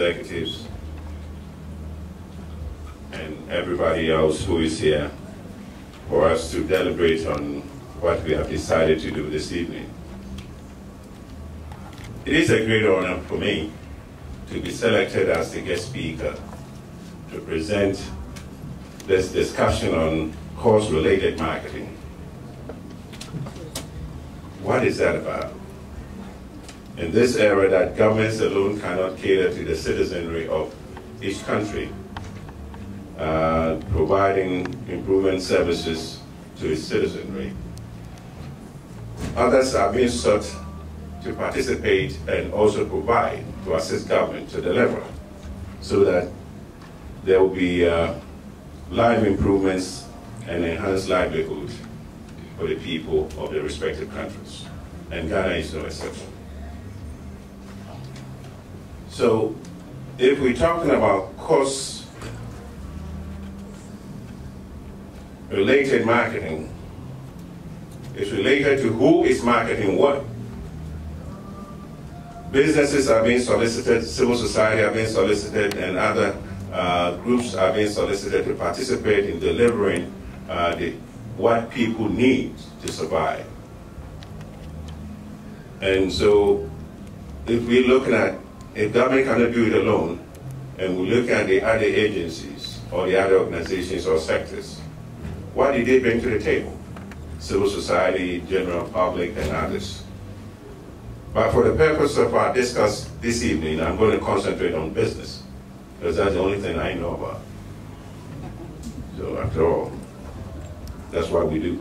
executives, and everybody else who is here for us to deliberate on what we have decided to do this evening. It is a great honor for me to be selected as the guest speaker to present this discussion on cost-related marketing. What is that about? In this era that governments alone cannot cater to the citizenry of each country, providing improvement services to its citizenry, others are being sought to participate and also provide to assist government to deliver so that there will be life improvements and enhanced livelihood for the people of the respective countries. And Ghana is no exception. So if we're talking about cost-related marketing, it's related to who is marketing what. Businesses are being solicited, civil society are being solicited, and other groups are being solicited to participate in delivering what people need to survive. And so if we're looking at, if government cannot do it alone, and we look at the other agencies or the other organizations or sectors, what did they bring to the table? Civil society, general public, and others. But for the purpose of our discuss this evening, I'm going to concentrate on business, because that's the only thing I know about. So after all, that's what we do.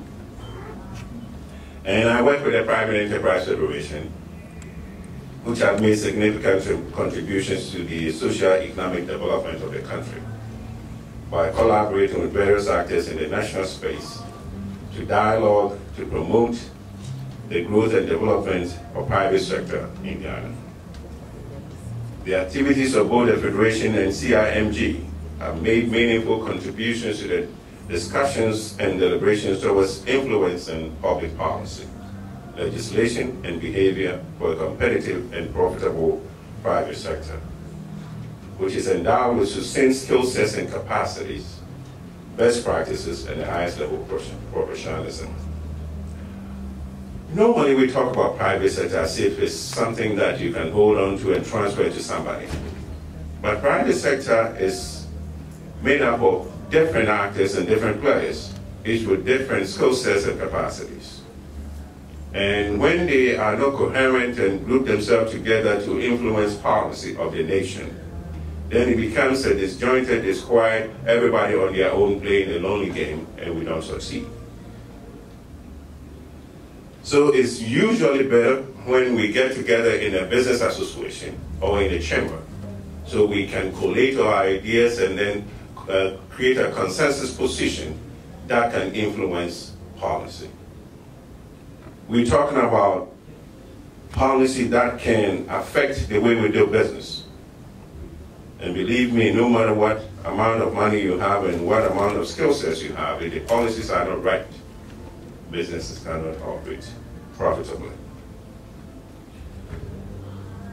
And I work with the Private Enterprise Federation, which have made significant contributions to the socio-economic development of the country by collaborating with various actors in the national space to dialogue, to promote the growth and development of private sector in Ghana. The activities of both the Federation and CIMG have made meaningful contributions to the discussions and deliberations towards influencing public policy, legislation, and behavior for a competitive and profitable private sector, which is endowed with sustained skill sets and capacities, best practices, and the highest level of professionalism. Normally we talk about private sector as if it's something that you can hold on to and transfer to somebody. But private sector is made up of different actors and different players, each with different skill sets and capacities. And when they are not coherent and group themselves together to influence policy of the nation, then it becomes a disjointed, disquiet, everybody on their own playing a lonely game, and we don't succeed. So it's usually better when we get together in a business association or in a chamber, so we can collate our ideas and then create a consensus position that can influence policy. We're talking about policy that can affect the way we do business. And believe me, no matter what amount of money you have and what amount of skill sets you have, if the policies are not right, businesses cannot operate profitably.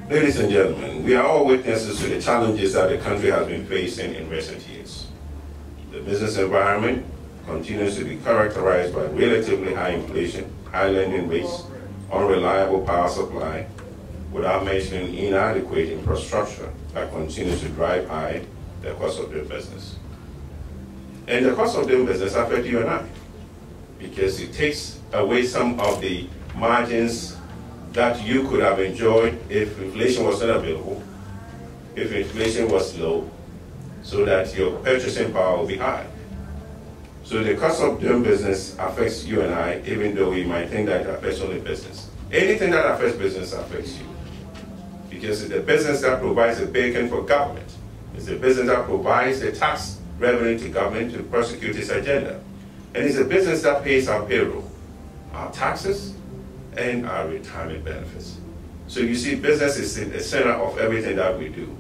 Ladies and gentlemen, we are all witnesses to the challenges that the country has been facing in recent years. The business environment continues to be characterized by relatively high inflation, high lending rates, unreliable power supply, without mentioning inadequate infrastructure that continues to drive high the cost of doing business. And the cost of doing business affects you and I, because it takes away some of the margins that you could have enjoyed if inflation was not available, if inflation was low, so that your purchasing power will be high. So the cost of doing business affects you and I, even though we might think that it affects only business. Anything that affects business affects you, because it's the business that provides the bacon for government. It's the business that provides the tax revenue to government to prosecute its agenda. And it's a business that pays our payroll, our taxes, and our retirement benefits. So you see, business is in the center of everything that we do.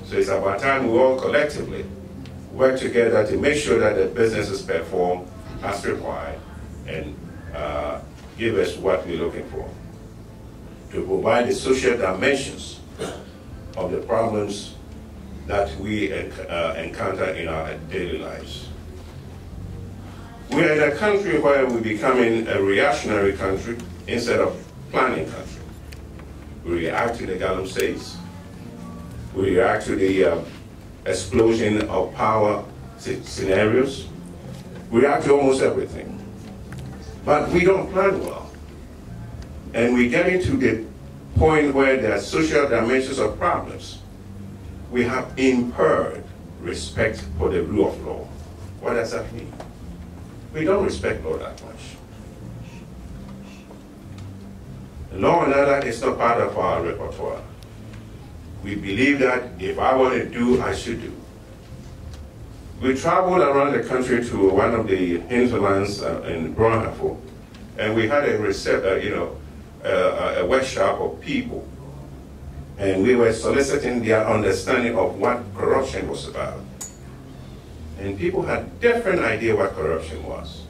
So it's about time we all collectively work together to make sure that the businesses perform as required and give us what we're looking for, to provide the social dimensions of the problems that we encounter in our daily lives. We are in a country where we're becoming a reactionary country instead of planning country. We react to the galamseys. We react to the explosion of power scenarios. We react to almost everything. But we don't plan well. And we get into the point where there are social dimensions of problems. We have impaired respect for the rule of law. What does that mean? We don't respect law that much. Law and order is not part of our repertoire. We believe that if I want to do, I should do. We traveled around the country to one of the hinterlands in Brunhafo, and we had a workshop of people, and we were soliciting their understanding of what corruption was about. And people had different idea what corruption was.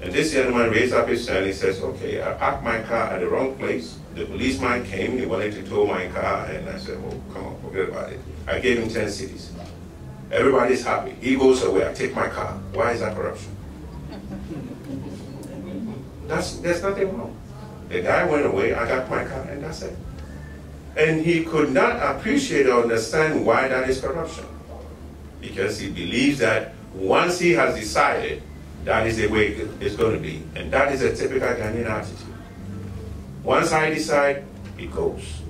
And this gentleman raised up his hand and he says, okay, I parked my car at the wrong place. The policeman came, he wanted to tow my car, and I said, oh, come on, forget about it. I gave him 10 cities. Everybody's happy. He goes away, I take my car. Why is that corruption? There's nothing wrong. The guy went away, I got my car, and that's it. And he could not appreciate or understand why that is corruption. Because he believes that once he has decided, that is the way it's going to be. And that is a typical Ghanaian attitude. Once I decide, it goes.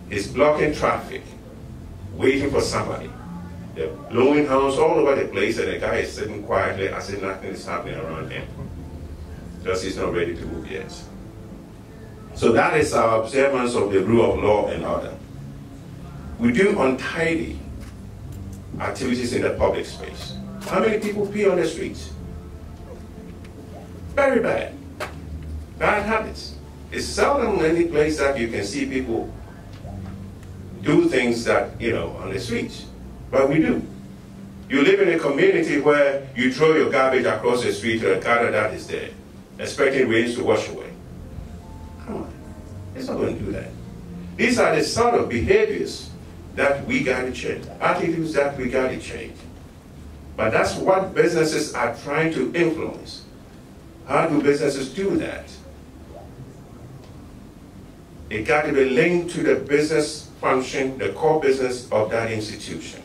It's blocking traffic, waiting for somebody. They're blowing horns all over the place, and the guy is sitting quietly as if nothing is happening around him, because he's not ready to move yet. So that is our observance of the rule of law and order. We do untidy activities in the public space. How many people pee on the streets? Very bad. Bad habits. It's seldom any place that you can see people do things that, on the streets. But we do. You live in a community where you throw your garbage across the street to a gutter that is there, expecting rains to wash away. Come on. It's not going to do that. These are the sort of behaviors that we got to change, attitudes that we got to change. But that's what businesses are trying to influence. How do businesses do that? It got to be linked to the business function, the core business of that institution.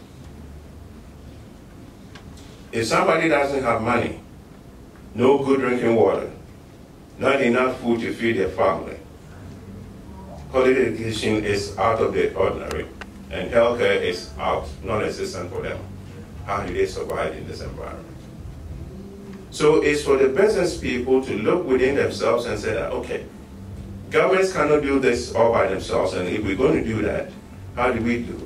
If somebody doesn't have money, no good drinking water, not enough food to feed their family, quality education is out of the ordinary, and healthcare is out, non-existent for them. How do they survive in this environment? So it's for the business people to look within themselves and say that, okay, governments cannot do this all by themselves, and if we're going to do that, how do we do it?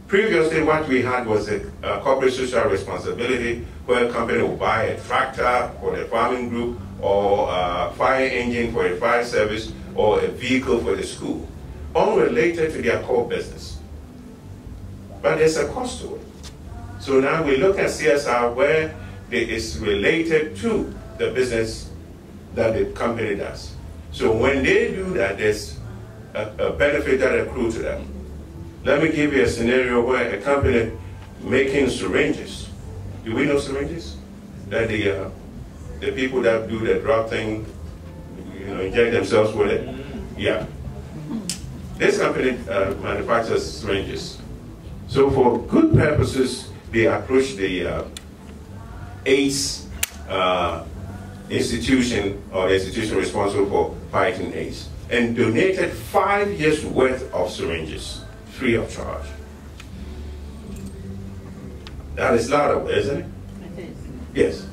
Previously, what we had was a corporate social responsibility, where a company will buy a tractor for the farming group, or a fire engine for the fire service, or a vehicle for the school, unrelated to their core business. But there's a cost to it. So now we look at CSR where it is related to the business that the company does. So when they do that, there's a benefit that accrues to them. Let me give you a scenario where a company making syringes. Do we know syringes? That the people that do the drug thing, inject themselves with it? Yeah. This company manufactures syringes. So for good purposes, they approached the AIDS institution, or the institution responsible for fighting AIDS, and donated 5 years' worth of syringes, free of charge. That is laudable, isn't it? It is. Yes.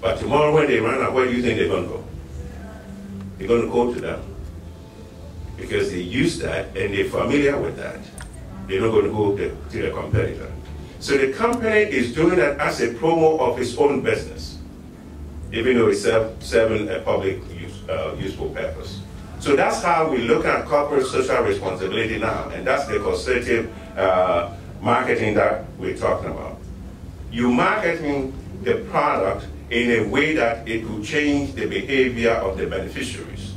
But tomorrow when they run out, where do you think they're going to go? They're going to go to them. Because they use that and they're familiar with that. They're not going to go to the competitor. So the company is doing that as a promo of its own business, even though it's serving a public useful purpose. So that's how we look at corporate social responsibility now, and that's the conservative marketing that we're talking about. You're marketing the product in a way that it will change the behavior of the beneficiaries.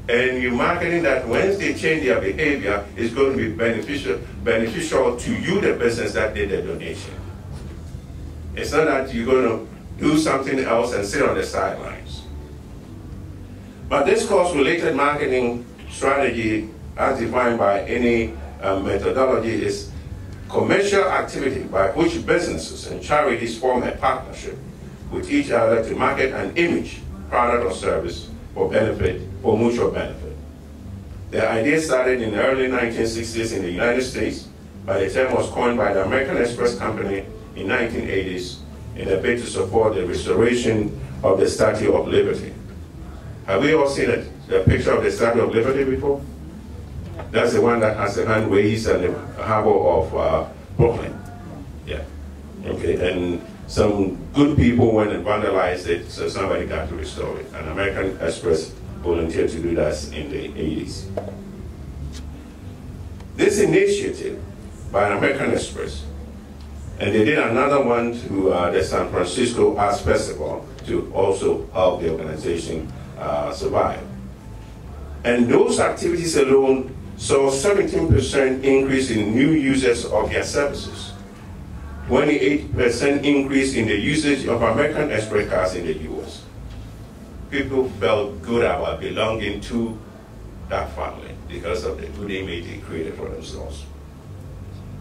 and you're marketing that once they change their behavior, it's going to be beneficial to you, the business that did the donation. It's not that you're going to do something else and sit on the sidelines. But this cost-related marketing strategy, as defined by any methodology, is commercial activity by which businesses and charities form a partnership with each other to market an image, product, or service for mutual benefit. The idea started in the early 1960s in the United States, but the term was coined by the American Express Company in 1980s in a bid to support the restoration of the Statue of Liberty. Have we all seen it? The picture of the Statue of Liberty before? That's the one that has the hand raised at the harbor of Brooklyn. Yeah. Okay, and some good people went and vandalized it, so somebody got to restore it. And American Express volunteered to do that in the 80s. This initiative by American Express, and they did another one to the San Francisco Arts Festival to also help the organization survive. And those activities alone saw a 17% increase in new users of their services, 28% increase in the usage of American Express cards in the US. People felt good about belonging to that family because of the good image they created for themselves.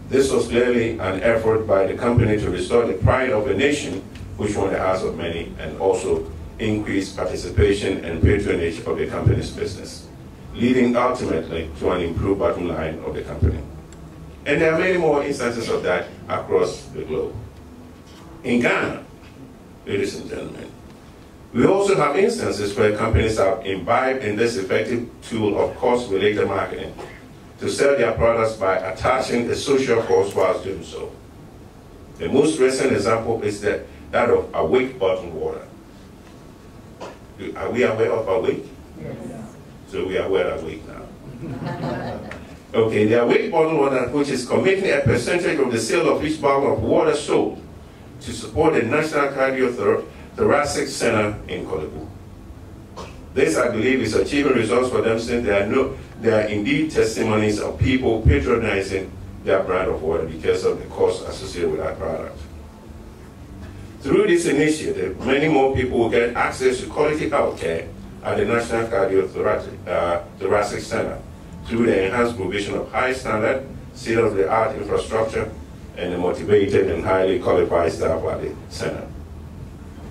This was clearly an effort by the company to restore the pride of a nation, which won the hearts of many, and also increase participation and patronage of the company's business, leading ultimately to an improved bottom line of the company. And there are many more instances of that across the globe. In Ghana, ladies and gentlemen, we also have instances where companies have imbibed in this effective tool of cost-related marketing to sell their products by attaching a social cost whilst doing so. The most recent example is that of Awake bottled water. Are we aware of Awake? Yes. So we are aware of Awake now. Okay, the Awake bottled water, which is committing a percentage of the sale of each bottle of water sold to support the National Cardiothoracic Center in Kolebu. This, I believe, is achieving results for them, since there are indeed testimonies of people patronizing their brand of water because of the cost associated with that product. Through this initiative, many more people will get access to quality health care at the National Cardiothoracic Center through the enhanced provision of high standard, state-of-the-art infrastructure, and the motivated and highly qualified staff at the center.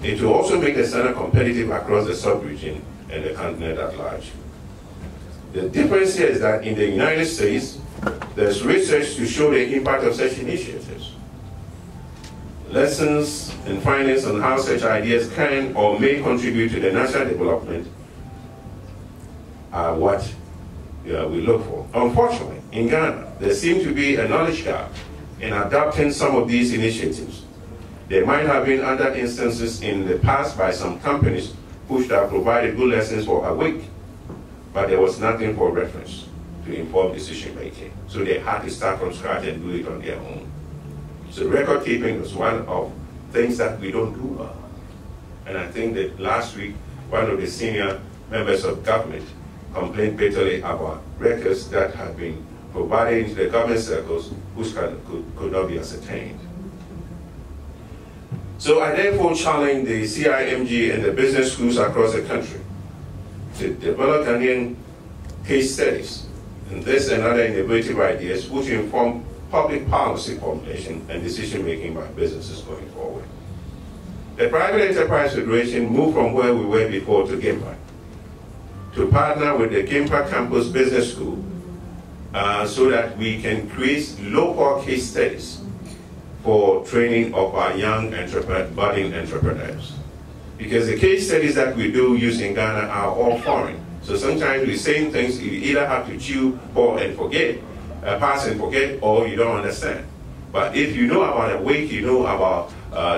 It will also make the center competitive across the sub-region and the continent at large. The difference here is that in the United States, there's research to show the impact of such initiatives. Lessons and findings on how such ideas can or may contribute to the national development are what we look for. Unfortunately, in Ghana, there seems to be a knowledge gap in adopting some of these initiatives. There might have been other instances in the past by some companies which have provided good lessons for Awake, but there was nothing for reference to inform decision making. So they had to start from scratch and do it on their own. So record keeping was one of things that we don't do well. And I think that last week, one of the senior members of government complained bitterly about records that had been provided into the government circles which could not be ascertained. So I therefore challenge the CIMG and the business schools across the country to develop Ghanaian case studies and this and other innovative ideas which inform public policy formulation and decision-making by businesses going forward. The Private Enterprise Federation moved from where we were before to GIMPA to partner with the GIMPA Campus Business School so that we can create local case studies for training of our young budding entrepreneurs. Because the case studies that we do use in Ghana are all foreign. So sometimes we're saying things you either have to chew and forget, pass and forget, or you don't understand. But if you know about Awake, you know about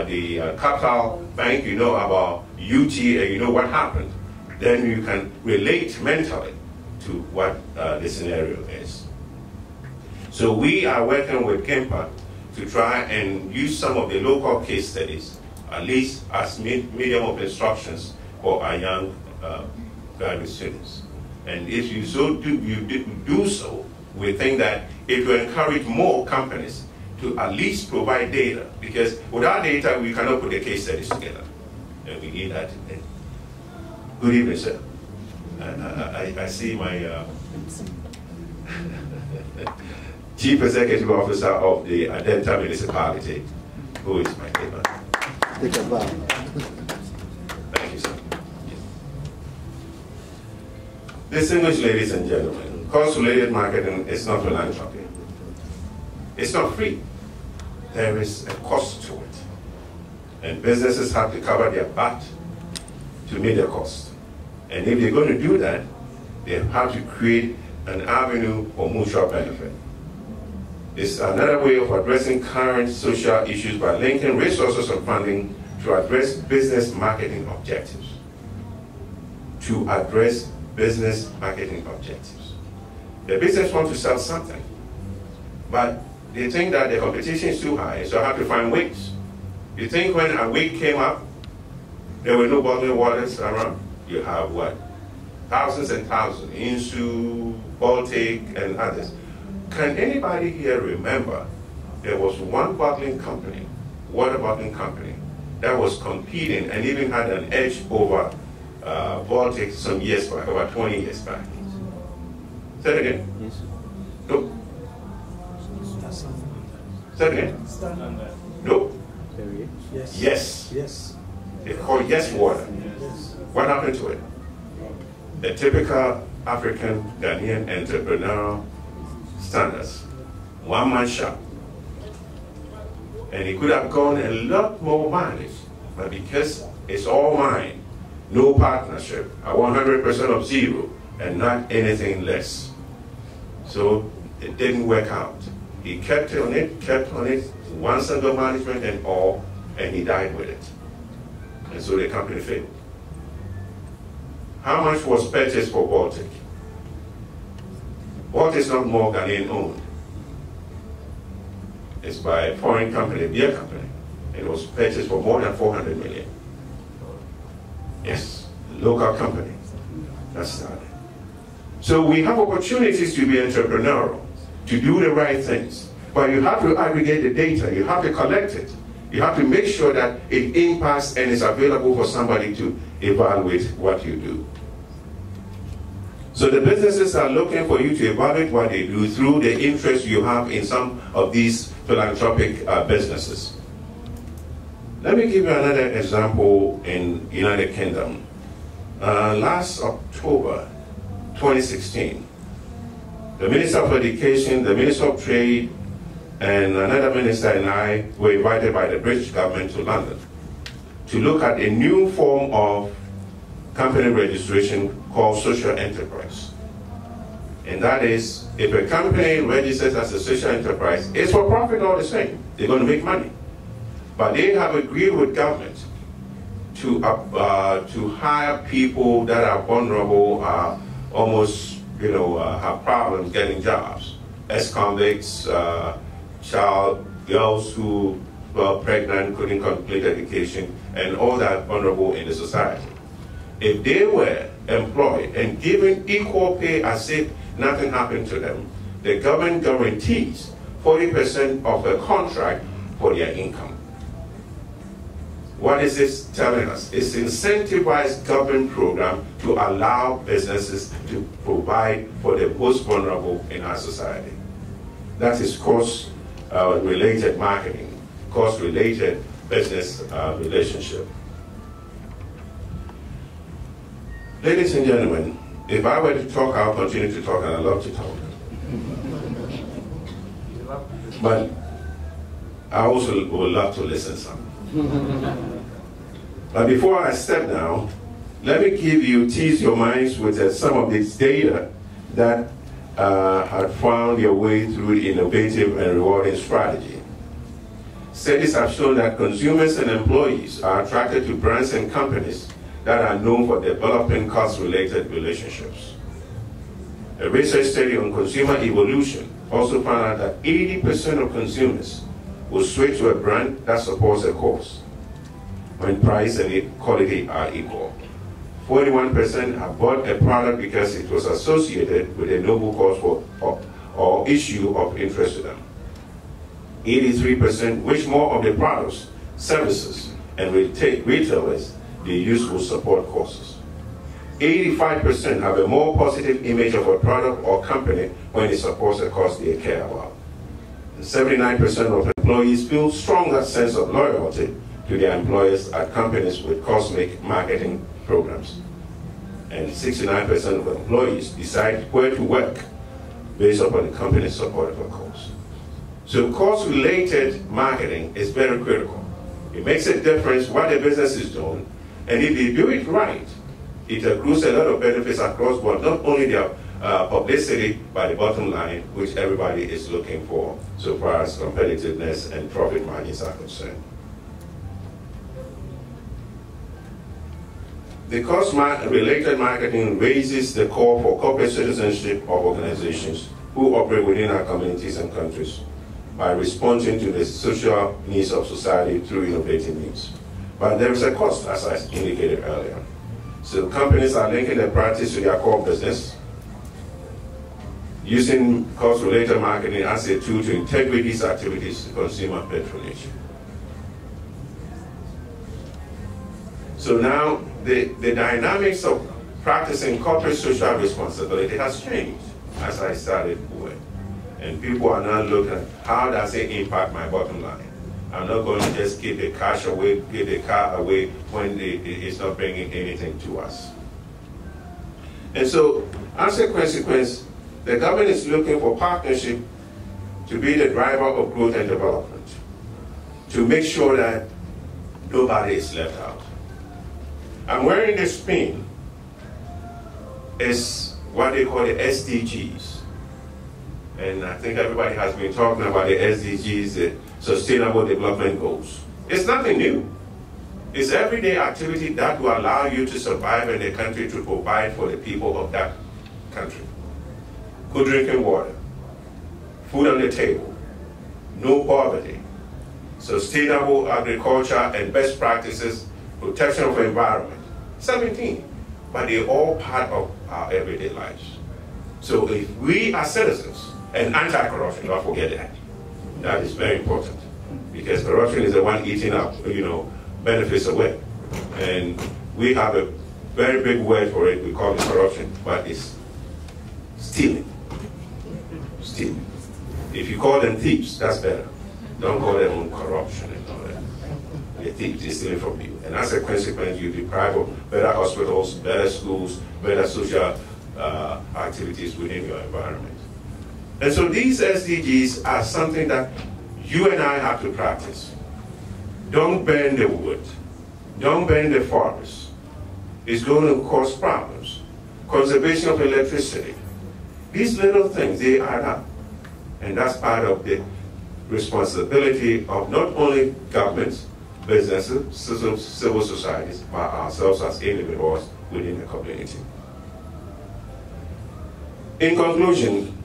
the Capital Bank, you know about UT, and you know what happened, then you can relate mentally to what the scenario is. So we are working with GIMPA to try and use some of the local case studies, at least as medium of instructions for our young graduate students. And if you do so, we think that it will encourage more companies to at least provide data, because without data, we cannot put the case studies together. And we need that today. Good evening, sir. I see my Chief Executive Officer of the Adenta Municipality, who is my neighbor. Thank you, sir. Distinguished ladies and gentlemen, cost-related marketing is not philanthropy. It's not free. There is a cost to it. And businesses have to cover their butt to meet their cost. And if they're going to do that, they have to create an avenue for mutual benefit. It's another way of addressing current social issues by linking resources and funding to address business marketing objectives. To address business marketing objectives. The business wants to sell something, but they think that the competition is too high, so I have to find ways. You think when a week came up, there were no bottling waters around? You have what? Thousands and thousands, Insu, Baltic, and others. Can anybody here remember there was one bottling company, water bottling company, that was competing and even had an edge over Baltic some years back, about 20 years back? Say it again. Yes. Nope. Say it again. Nope. Yes. Yes. Yes. It's called Yes Water. Yes. What happened to it? The typical African Ghanaian entrepreneurial standards. One-man shop. And he could have gone a lot more mileage, but because it's all mine, no partnership, a 100% of zero, and not anything less. So it didn't work out. He kept on it, one single management and all, and he died with it. And so the company failed. How much was purchased for Baltic? Baltic is not more Ghanaian owned. It's by a foreign company, a beer company. It was purchased for more than 400 million. Yes, local company. That started. So we have opportunities to be entrepreneurial, to do the right things. But you have to aggregate the data, you have to collect it. You have to make sure that it impacts and is available for somebody to evaluate what you do. So the businesses are looking for you to evaluate what they do through the interest you have in some of these philanthropic businesses. Let me give you another example in United Kingdom. Last October 2016, the Minister of Education, the Minister of Trade, and another minister and I were invited by the British government to London to look at a new form of company registration called social enterprise. And that is, if a company registers as a social enterprise, it's for profit all the same. They're going to make money. But they have agreed with government to hire people that are vulnerable, almost, have problems getting jobs. Ex-convicts, girls who were pregnant, couldn't complete education, and all that vulnerable in the society. If they were employed and given equal pay as if nothing happened to them, the government guarantees 40% of the contract for their income. What is this telling us? It's an incentivized government program to allow businesses to provide for the most vulnerable in our society. That is cost-related marketing, cost-related business relationship. Ladies and gentlemen, if I were to talk, I'll continue to talk, and I love to talk. But I also would love to listen some. But before I step down, let me tease your minds with some of this data that had found their way through the innovative and rewarding strategy. Studies have shown that consumers and employees are attracted to brands and companies that are known for developing cost-related relationships. A research study on consumer evolution also found out that 80% of consumers will switch to a brand that supports a cause when price and quality are equal. 41% have bought a product because it was associated with a noble cause or issue of interest to them. 83% wish more of the products, services, and retailers they use will support causes. 85% have a more positive image of a product or company when it supports a cause they care about. And 79% of employees feel stronger sense of loyalty to their employers at companies with cosmic marketing programs. And 69% of employees decide where to work based upon the company's support of a cause. So cause-related marketing is very critical. It makes a difference what the business is doing, and if they do it right, it accrues a lot of benefits across board, not only their publicity, but the bottom line, which everybody is looking for, so far as competitiveness and profit margins are concerned. The cause-related marketing raises the call for corporate citizenship of organizations who operate within our communities and countries by responding to the social needs of society through innovative means. But there is a cost, as I indicated earlier. So companies are linking their practice to their core business, using cause-related marketing as a tool to integrate these activities to consumer patronage. So now, the dynamics of practicing corporate social responsibility has changed, as I started with. And people are now looking at how does it impact my bottom line. I'm not going to just give the cash away, give the car away when it's not bringing anything to us. And so, as a consequence, the government is looking for partnership to be the driver of growth and development, to make sure that nobody is left out. I'm wearing this pin. It's what they call the SDGs. And I think everybody has been talking about the SDGs, the Sustainable Development Goals. It's nothing new. It's everyday activity that will allow you to survive in the country, to provide for the people of that country. Good drinking water, food on the table, no poverty, sustainable agriculture and best practices, protection of the environment. 17, but they're all part of our everyday lives. So if we are citizens, and anti-corruption, don't forget that. That is very important, because corruption is the one eating up, benefits away. And we have a very big word for it. We call it corruption, but it's stealing. Stealing. If you call them thieves, that's better. Don't call them corruption and all that. They're thieves. They're stealing from you, and as a consequence, you deprive of better hospitals, better schools, better social activities within your environment. And so these SDGs are something that you and I have to practice. Don't burn the wood. Don't burn the forest. It's going to cause problems. Conservation of electricity. These little things, they add up. And that's part of the responsibility of not only governments, businesses, civil societies, but ourselves as individuals within the community. In conclusion,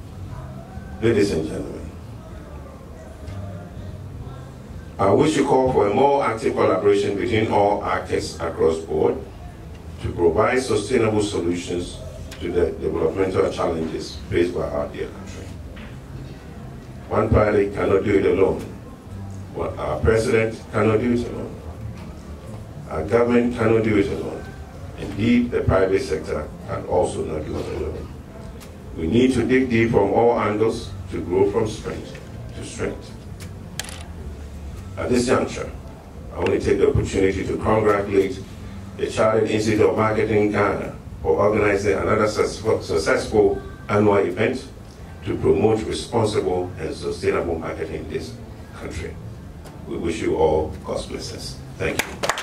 ladies and gentlemen, I wish to call for a more active collaboration between all actors across the board to provide sustainable solutions to the developmental challenges faced by our dear country. One party cannot do it alone. Our president cannot do it alone. Our government cannot do it alone. Indeed, the private sector can also not do it alone. We need to dig deep from all angles to grow from strength to strength. At this juncture, I want to take the opportunity to congratulate the Chartered Institute of Marketing Ghana for organizing another successful annual event to promote responsible and sustainable marketing in this country. We wish you all God's blessings. Thank you.